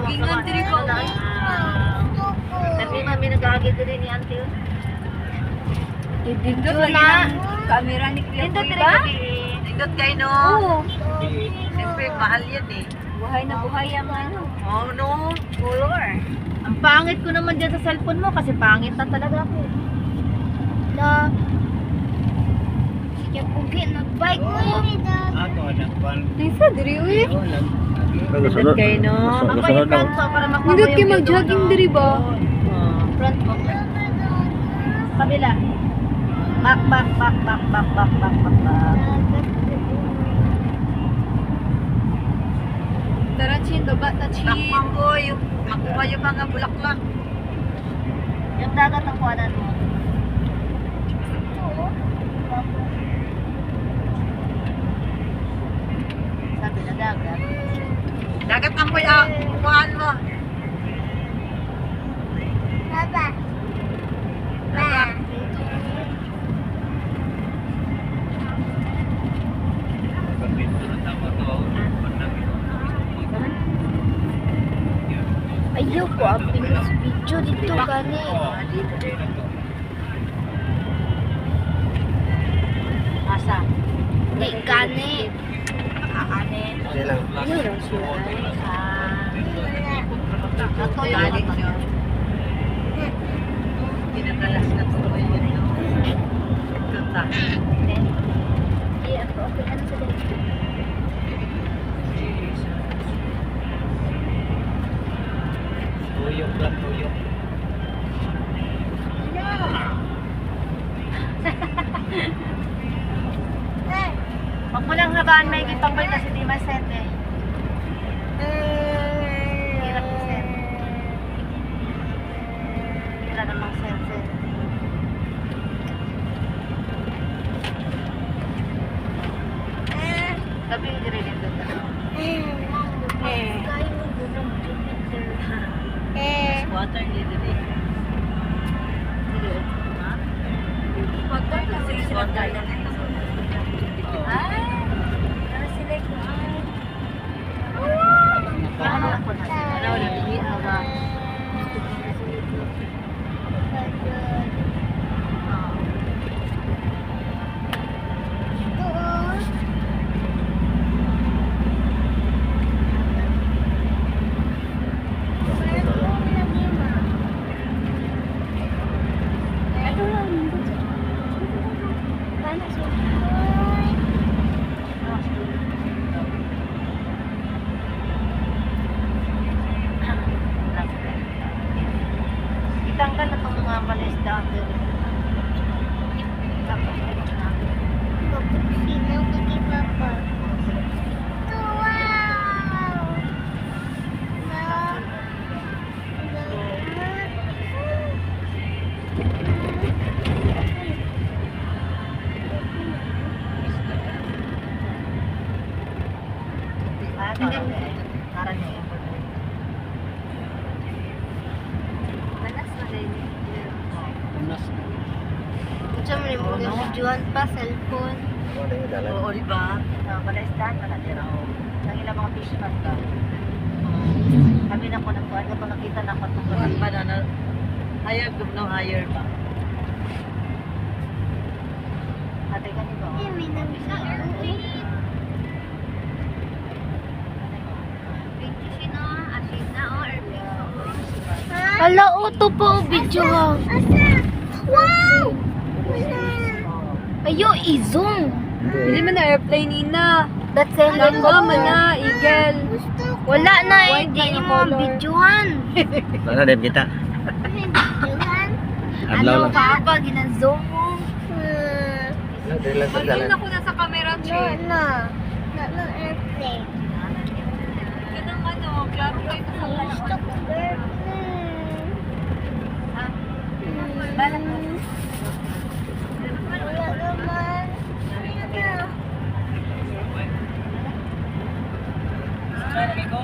Jogingan diri ko. Tapi mami nag-aagi diri ni auntie. Idindot na camera ni Kuya Dindot Boy diri ba? Nindot kayo no. Oo. Siyempre, mahal yan eh. Buhay na buhay ang ano. Oh no. Color. Ang pangit ko naman dyan sa cellphone mo kasi pangit na talaga ako. Na. Sige, pugi, nag-bike mo. Ako nagpan. Nisa, diri uy. Nindot kayo no. Ako yung front mo para makuha mo Nindot kayo yung mag-jogging diri ba? front mo. Kabila. Back. Tara, chin, baba ta chin. Takpang ko yung makuha yung mga bulaklak. Yung dagat ang kuwanan mo. Sabi na dagat. Dagat ang kuhaan mo. Baba. Dagat. Ayoko, ang pinis video dito gani. Asa? Di gani. Aanin. Yun ang sila. Ako Dali yung nyo. Pinadalas na to yun no. Tuta. Okay, ano sa dito? Tuyok lang, tuyok. Huwag mo lang habaan may gipangkol kasi di maset eh. Hirap na set. Wala namang set. Tapi hindi rin yung ganda. Water ni dili. Pagka kasi sila kaya. Ano ako na? Ano wala dili aga. Itanggal na itong mga malista. Diyan mo yung mga videoan pa, cellphone. Oo, di ba? Malista na natin ako. Nang ilang mga fish man ka. Sabi na ko nagkuhan ka pa nakita na ako itong Kuhaan pa na higher group no higher pa. Ate ka niyo ba? Hala, auto po video ha. Wow! Ayo, i-zoom. Hindi man na airplane ina. That's it. Langga man na, eagle. Wala na eh. White Hindi na niyo yung mga color. videohan. Wala din kita. Adlaw Ano lang. pa ba? Gina-zoom mo. Pagin ako na sa camera, chin. Not no airplane. Ganang ano, klaro kayo sa